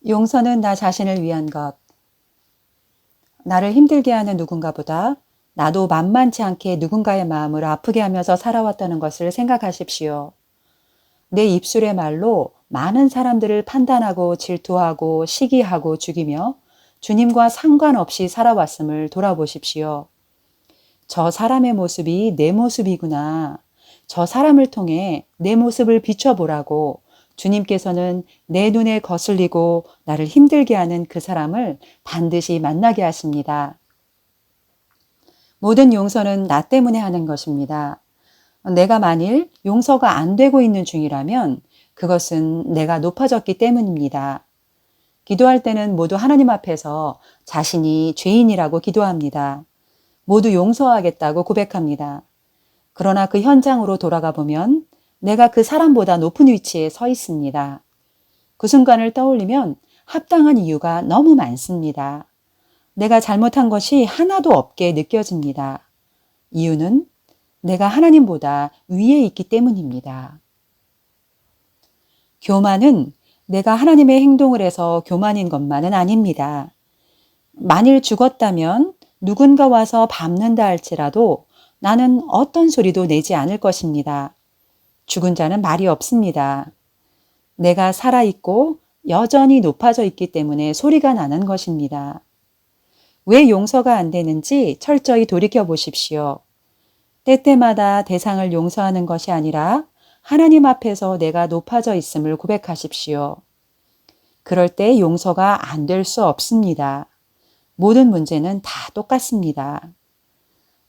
용서는 나 자신을 위한 것. 나를 힘들게 하는 누군가보다 나도 만만치 않게 누군가의 마음을 아프게 하면서 살아왔다는 것을 생각하십시오. 내 입술의 말로 많은 사람들을 판단하고 질투하고 시기하고 죽이며 주님과 상관없이 살아왔음을 돌아보십시오. 저 사람의 모습이 내 모습이구나. 저 사람을 통해 내 모습을 비춰보라고 주님께서는 내 눈에 거슬리고 나를 힘들게 하는 그 사람을 반드시 만나게 하십니다. 모든 용서는 나 때문에 하는 것입니다. 내가 만일 용서가 안 되고 있는 중이라면 그것은 내가 높아졌기 때문입니다. 기도할 때는 모두 하나님 앞에서 자신이 죄인이라고 기도합니다. 모두 용서하겠다고 고백합니다. 그러나 그 현장으로 돌아가 보면 내가 그 사람보다 높은 위치에 서 있습니다. 그 순간을 떠올리면 합당한 이유가 너무 많습니다. 내가 잘못한 것이 하나도 없게 느껴집니다. 이유는 내가 하나님보다 위에 있기 때문입니다. 교만은 내가 하나님의 행동을 해서 교만인 것만은 아닙니다. 만일 죽었다면 누군가 와서 밟는다 할지라도 나는 어떤 소리도 내지 않을 것입니다. 죽은 자는 말이 없습니다. 내가 살아있고 여전히 높아져 있기 때문에 소리가 나는 것입니다. 왜 용서가 안 되는지 철저히 돌이켜 보십시오. 때때마다 대상을 용서하는 것이 아니라 하나님 앞에서 내가 높아져 있음을 고백하십시오. 그럴 때 용서가 안 될 수 없습니다. 모든 문제는 다 똑같습니다.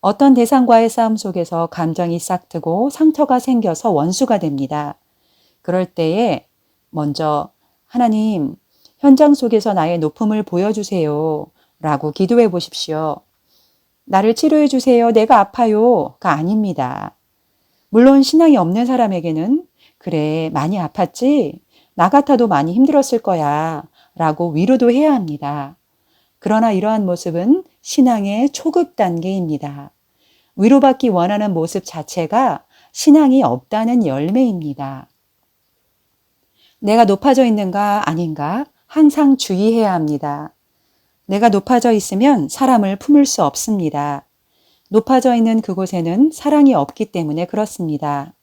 어떤 대상과의 싸움 속에서 감정이 싹트고 상처가 생겨서 원수가 됩니다. 그럴 때에 먼저 하나님, 현장 속에서 나의 높음을 보여주세요 라고 기도해 보십시오. 나를 치료해 주세요. 내가 아파요가 아닙니다. 물론 신앙이 없는 사람에게는 그래, 많이 아팠지? 나 같아도 많이 힘들었을 거야 라고 위로도 해야 합니다. 그러나 이러한 모습은 신앙의 초급 단계입니다. 위로받기 원하는 모습 자체가 신앙이 없다는 열매입니다. 내가 높아져 있는가 아닌가 항상 주의해야 합니다. 내가 높아져 있으면 사람을 품을 수 없습니다. 높아져 있는 그곳에는 사랑이 없기 때문에 그렇습니다.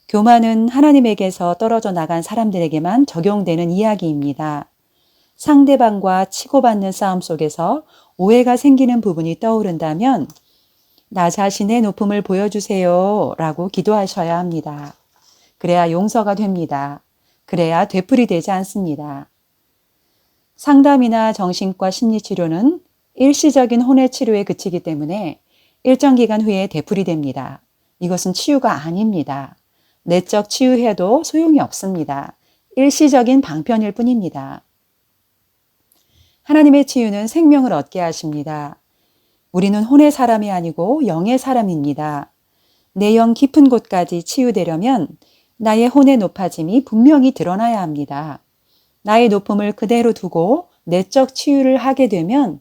교만은 하나님에게서 떨어져 나간 사람들에게만 적용되는 이야기입니다. 상대방과 치고받는 싸움 속에서 오해가 생기는 부분이 떠오른다면 나 자신의 높음을 보여주세요 라고 기도하셔야 합니다. 그래야 용서가 됩니다. 그래야 되풀이되지 않습니다. 상담이나 정신과 심리치료는 일시적인 혼의 치료에 그치기 때문에 일정 기간 후에 되풀이됩니다. 이것은 치유가 아닙니다. 내적 치유해도 소용이 없습니다. 일시적인 방편일 뿐입니다. 하나님의 치유는 생명을 얻게 하십니다. 우리는 혼의 사람이 아니고 영의 사람입니다. 내 영 깊은 곳까지 치유되려면 나의 혼의 높아짐이 분명히 드러나야 합니다. 나의 높음을 그대로 두고 내적 치유를 하게 되면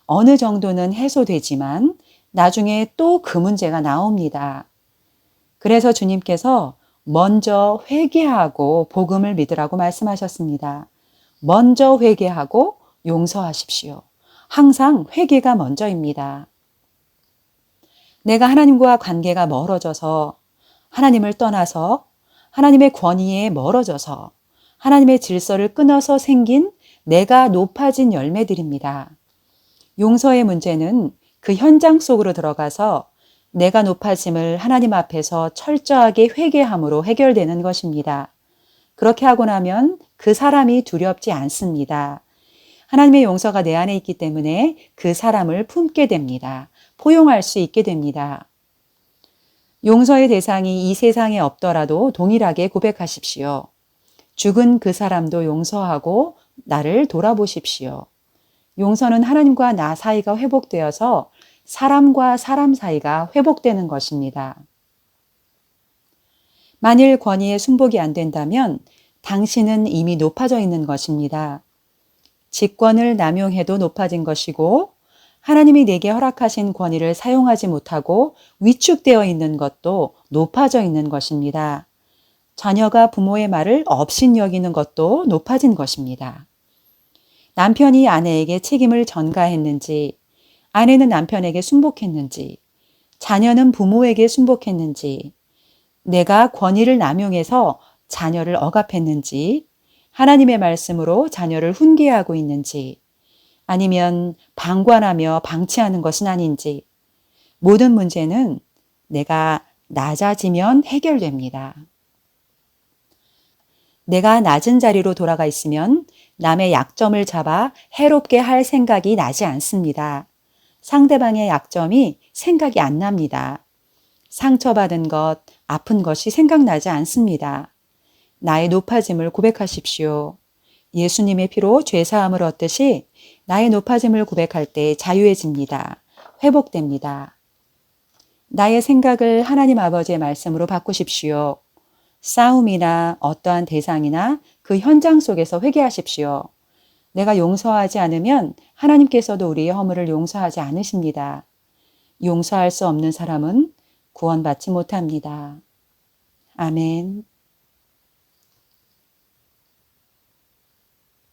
어느 정도는 해소되지만 나중에 또 그 문제가 나옵니다. 그래서 주님께서 먼저 회개하고 복음을 믿으라고 말씀하셨습니다. 먼저 회개하고 용서하십시오. 항상 회개가 먼저입니다. 내가 하나님과 관계가 멀어져서 하나님을 떠나서 하나님의 권위에 멀어져서 하나님의 질서를 끊어서 생긴 내가 높아진 열매들입니다. 용서의 문제는 그 현장 속으로 들어가서 내가 높아짐을 하나님 앞에서 철저하게 회개함으로 해결되는 것입니다. 그렇게 하고 나면 그 사람이 두렵지 않습니다. 하나님의 용서가 내 안에 있기 때문에 그 사람을 품게 됩니다. 포용할 수 있게 됩니다. 용서의 대상이 이 세상에 없더라도 동일하게 고백하십시오. 죽은 그 사람도 용서하고 나를 돌아보십시오. 용서는 하나님과 나 사이가 회복되어서 사람과 사람 사이가 회복되는 것입니다. 만일 권위에 순복이 안 된다면 당신은 이미 높아져 있는 것입니다. 직권을 남용해도 높아진 것이고 하나님이 내게 허락하신 권위를 사용하지 못하고 위축되어 있는 것도 높아져 있는 것입니다. 자녀가 부모의 말을 업신여기는 것도 높아진 것입니다. 남편이 아내에게 책임을 전가했는지, 아내는 남편에게 순복했는지, 자녀는 부모에게 순복했는지, 내가 권위를 남용해서 자녀를 억압했는지, 하나님의 말씀으로 자녀를 훈계하고 있는지, 아니면 방관하며 방치하는 것은 아닌지, 모든 문제는 내가 낮아지면 해결됩니다. 내가 낮은 자리로 돌아가 있으면 남의 약점을 잡아 해롭게 할 생각이 나지 않습니다. 상대방의 약점이 생각이 안 납니다. 상처받은 것, 아픈 것이 생각나지 않습니다. 나의 높아짐을 고백하십시오. 예수님의 피로 죄사함을 얻듯이 나의 높아짐을 고백할 때 자유해집니다. 회복됩니다. 나의 생각을 하나님 아버지의 말씀으로 바꾸십시오. 싸움이나 어떠한 대상이나 그 현장 속에서 회개하십시오. 내가 용서하지 않으면 하나님께서도 우리의 허물을 용서하지 않으십니다. 용서할 수 없는 사람은 구원받지 못합니다. 아멘.